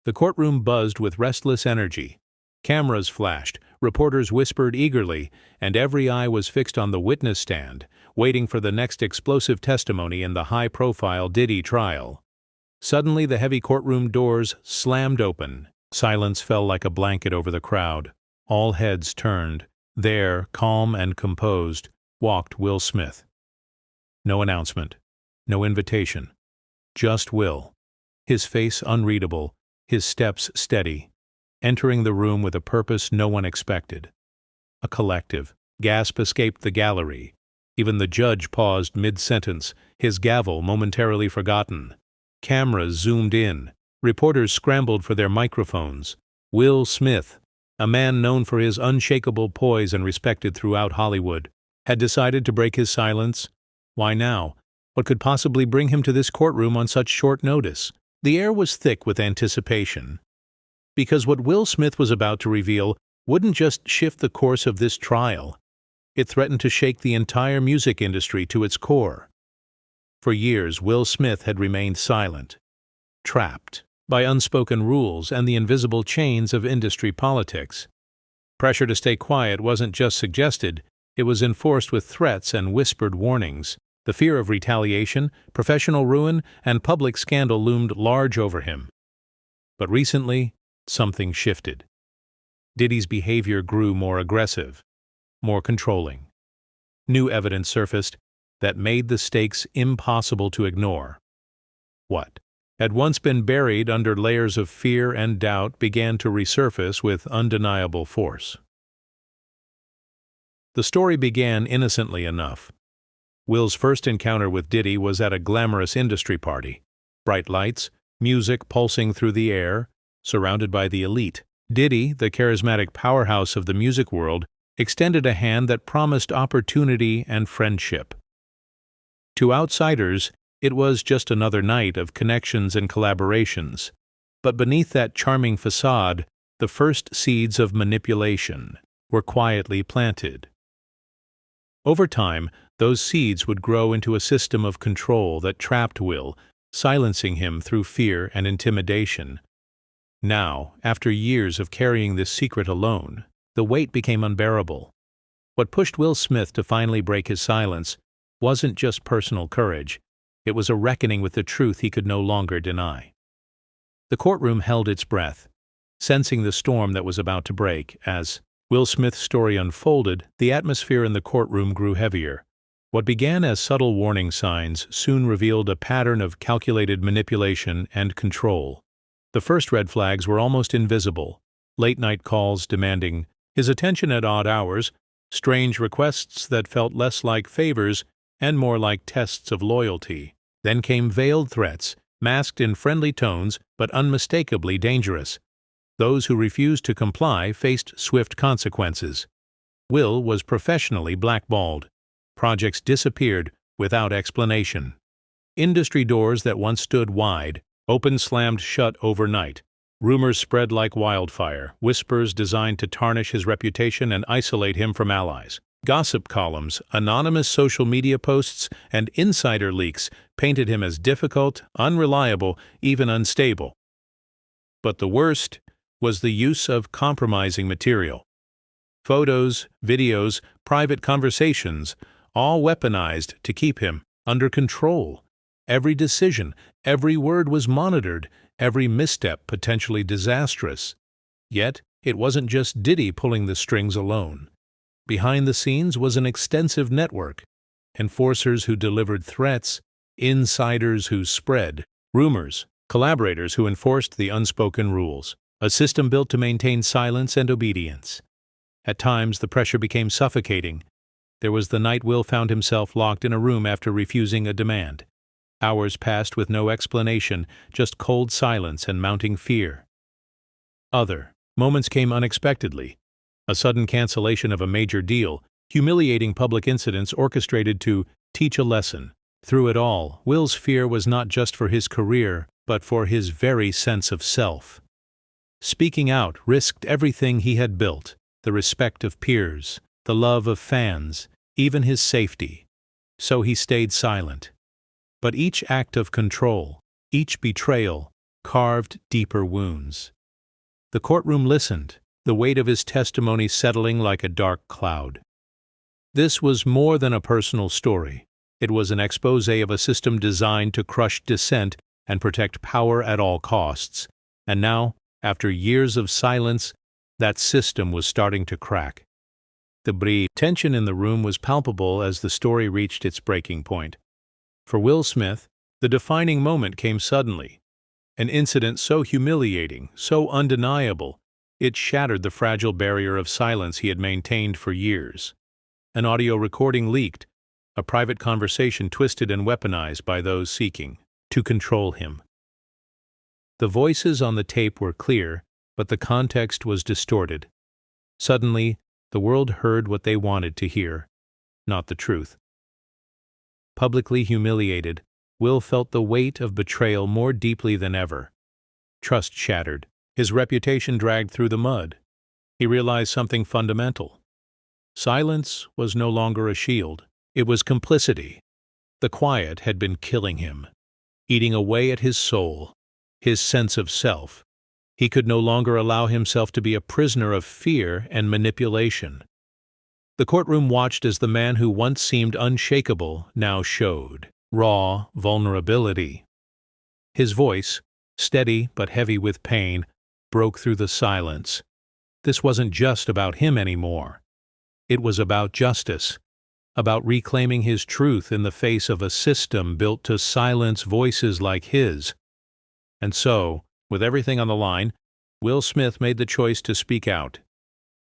The courtroom buzzed with restless energy. Cameras flashed, reporters whispered eagerly, and every eye was fixed on the witness stand, waiting for the next explosive testimony in the high-profile Diddy trial. Suddenly, the heavy courtroom doors slammed open. Silence fell like a blanket over the crowd. All heads turned. There, calm and composed, walked Will Smith. No announcement, no invitation. Just Will. His face unreadable, his steps steady, entering the room with a purpose no one expected. A collective gasp escaped the gallery. Even the judge paused mid-sentence, his gavel momentarily forgotten. Cameras zoomed in. Reporters scrambled for their microphones. Will Smith, a man known for his unshakable poise and respected throughout Hollywood, had decided to break his silence. Why now? What could possibly bring him to this courtroom on such short notice? The air was thick with anticipation. Because what Will Smith was about to reveal wouldn't just shift the course of this trial. It threatened to shake the entire music industry to its core. For years, Will Smith had remained silent, trapped by unspoken rules and the invisible chains of industry politics. Pressure to stay quiet wasn't just suggested, it was enforced with threats and whispered warnings. The fear of retaliation, professional ruin, and public scandal loomed large over him. But recently, something shifted. Diddy's behavior grew more aggressive, more controlling. New evidence surfaced that made the stakes impossible to ignore. What had once been buried under layers of fear and doubt began to resurface with undeniable force. The story began innocently enough. Will's first encounter with Diddy was at a glamorous industry party. Bright lights, music pulsing through the air, surrounded by the elite. Diddy, the charismatic powerhouse of the music world, extended a hand that promised opportunity and friendship. To outsiders, it was just another night of connections and collaborations. But beneath that charming facade, the first seeds of manipulation were quietly planted. Over time, those seeds would grow into a system of control that trapped Will, silencing him through fear and intimidation. Now, after years of carrying this secret alone, the weight became unbearable. What pushed Will Smith to finally break his silence wasn't just personal courage, it was a reckoning with the truth he could no longer deny. The courtroom held its breath, sensing the storm that was about to break. As Will Smith's story unfolded, the atmosphere in the courtroom grew heavier. What began as subtle warning signs soon revealed a pattern of calculated manipulation and control. The first red flags were almost invisible: late-night calls demanding his attention at odd hours, strange requests that felt less like favors and more like tests of loyalty. Then came veiled threats, masked in friendly tones but unmistakably dangerous. Those who refused to comply faced swift consequences. Will was professionally blackballed. Projects disappeared without explanation. Industry doors that once stood wide, slammed shut overnight. Rumors spread like wildfire, whispers designed to tarnish his reputation and isolate him from allies. Gossip columns, anonymous social media posts, and insider leaks painted him as difficult, unreliable, even unstable. But the worst was the use of compromising material. Photos, videos, private conversations, all weaponized to keep him under control. Every decision, every word was monitored, every misstep potentially disastrous. Yet, it wasn't just Diddy pulling the strings alone. Behind the scenes was an extensive network: enforcers who delivered threats, insiders who spread rumors, collaborators who enforced the unspoken rules. A system built to maintain silence and obedience. At times, the pressure became suffocating. There was the night Will found himself locked in a room after refusing a demand. Hours passed with no explanation, just cold silence and mounting fear. Other moments came unexpectedly. A sudden cancellation of a major deal, humiliating public incidents orchestrated to teach a lesson. Through it all, Will's fear was not just for his career, but for his very sense of self. Speaking out risked everything he had built: the respect of peers, the love of fans, even his safety. So he stayed silent. But each act of control, each betrayal, carved deeper wounds. The courtroom listened, the weight of his testimony settling like a dark cloud. This was more than a personal story. It was an exposé of a system designed to crush dissent and protect power at all costs. And now, after years of silence, that system was starting to crack. The tension in the room was palpable as the story reached its breaking point. For Will Smith, the defining moment came suddenly. An incident so humiliating, so undeniable, it shattered the fragile barrier of silence he had maintained for years. An audio recording leaked, a private conversation twisted and weaponized by those seeking to control him. The voices on the tape were clear, but the context was distorted. Suddenly, the world heard what they wanted to hear, not the truth. Publicly humiliated, Will felt the weight of betrayal more deeply than ever. Trust shattered, his reputation dragged through the mud. He realized something fundamental. Silence was no longer a shield, it was complicity. The quiet had been killing him, eating away at his soul, his sense of self. He could no longer allow himself to be a prisoner of fear and manipulation. The courtroom watched as the man who once seemed unshakable now showed raw vulnerability. His voice, steady but heavy with pain, broke through the silence. This wasn't just about him anymore. It was about justice, about reclaiming his truth in the face of a system built to silence voices like his. And so, with everything on the line, Will Smith made the choice to speak out,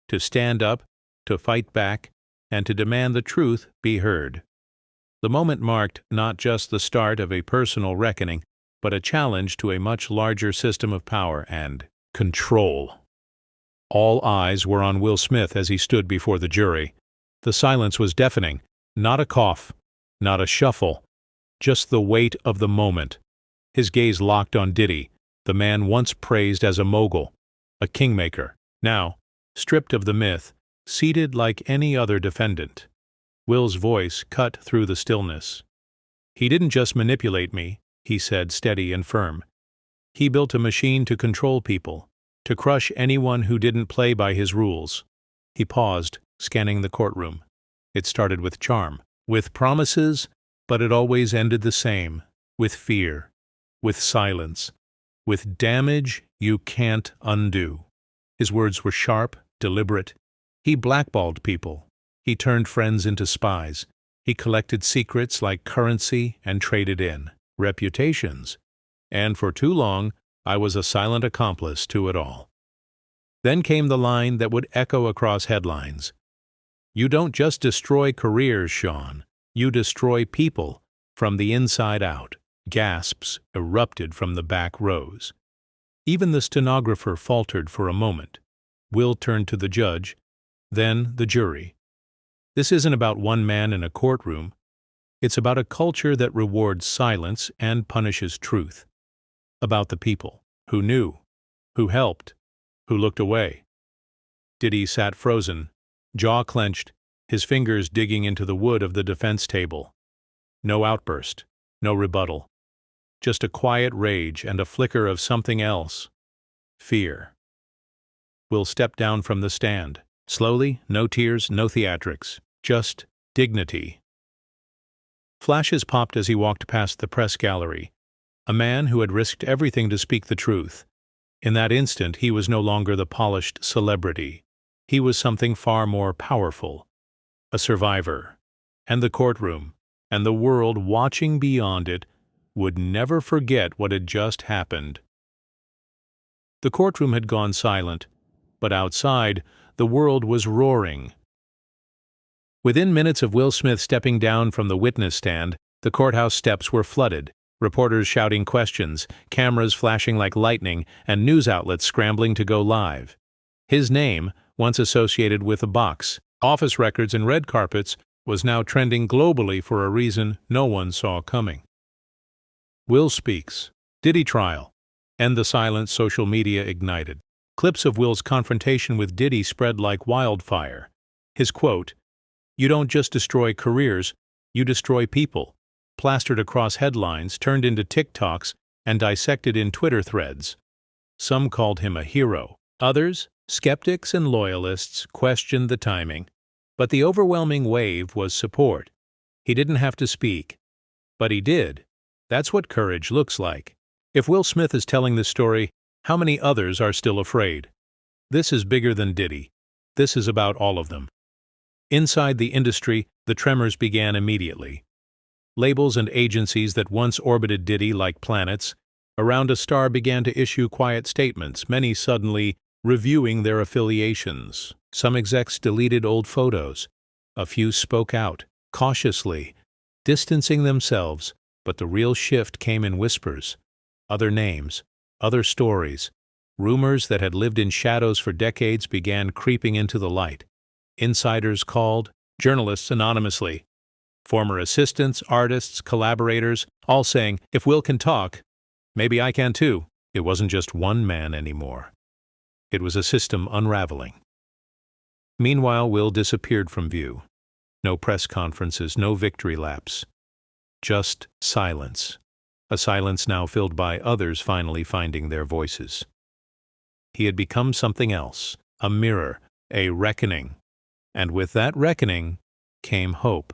to stand up, to fight back, and to demand the truth be heard. The moment marked not just the start of a personal reckoning, but a challenge to a much larger system of power and control. All eyes were on Will Smith as he stood before the jury. The silence was deafening, not a cough, not a shuffle, just the weight of the moment. His gaze locked on Diddy, the man once praised as a mogul, a kingmaker, now, stripped of the myth, seated like any other defendant. Will's voice cut through the stillness. "He didn't just manipulate me," he said, steady and firm. "He built a machine to control people, to crush anyone who didn't play by his rules." He paused, scanning the courtroom. It started with charm, with promises, but it always ended the same, with fear, with silence, with damage you can't undo. His words were sharp, deliberate. He blackballed people. He turned friends into spies. He collected secrets like currency and traded in reputations. And for too long, I was a silent accomplice to it all. Then came the line that would echo across headlines. "You don't just destroy careers, Sean. You destroy people from the inside out." Gasps erupted from the back rows. Even the stenographer faltered for a moment. Will turned to the judge, then the jury. This isn't about one man in a courtroom. It's about a culture that rewards silence and punishes truth. About the people who knew, who helped, who looked away. Diddy sat frozen, jaw clenched, his fingers digging into the wood of the defense table. No outburst, no rebuttal. Just a quiet rage and a flicker of something else. Fear. Will stepped down from the stand. Slowly, no tears, no theatrics, just dignity. Flashes popped as he walked past the press gallery. A man who had risked everything to speak the truth. In that instant, he was no longer the polished celebrity. He was something far more powerful. A survivor. And the courtroom, and the world watching beyond it, would never forget what had just happened. The courtroom had gone silent, but outside, the world was roaring. Within minutes of Will Smith stepping down from the witness stand, the courthouse steps were flooded, reporters shouting questions, cameras flashing like lightning, and news outlets scrambling to go live. His name, once associated with a box, office records, and red carpets, was now trending globally for a reason no one saw coming. Will speaks. Diddy trial. And the silence social media ignited. Clips of Will's confrontation with Diddy spread like wildfire. His quote, "You don't just destroy careers, you destroy people," plastered across headlines, turned into TikToks, and dissected in Twitter threads. Some called him a hero. Others, skeptics and loyalists, questioned the timing. But the overwhelming wave was support. He didn't have to speak. But he did. That's what courage looks like. If Will Smith is telling this story, how many others are still afraid? This is bigger than Diddy. This is about all of them. Inside the industry, the tremors began immediately. Labels and agencies that once orbited Diddy like planets around a star began to issue quiet statements, many suddenly reviewing their affiliations. Some execs deleted old photos. A few spoke out, cautiously, distancing themselves, but the real shift came in whispers. Other names, other stories, rumors that had lived in shadows for decades began creeping into the light. Insiders called, journalists anonymously. Former assistants, artists, collaborators, all saying, if Will can talk, maybe I can too. It wasn't just one man anymore. It was a system unraveling. Meanwhile, Will disappeared from view. No press conferences, no victory laps. Just silence. A silence now filled by others finally finding their voices. He had become something else, a mirror, a reckoning. And with that reckoning came hope.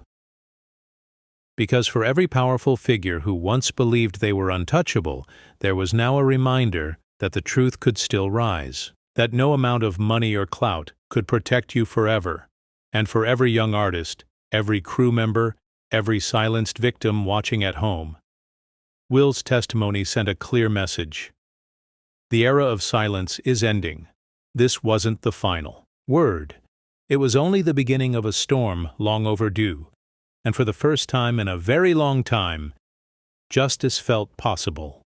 Because for every powerful figure who once believed they were untouchable, there was now a reminder that the truth could still rise, that no amount of money or clout could protect you forever. And for every young artist, every crew member, every silenced victim watching at home, Will's testimony sent a clear message. The era of silence is ending. This wasn't the final word. It was only the beginning of a storm long overdue, and for the first time in a very long time, justice felt possible.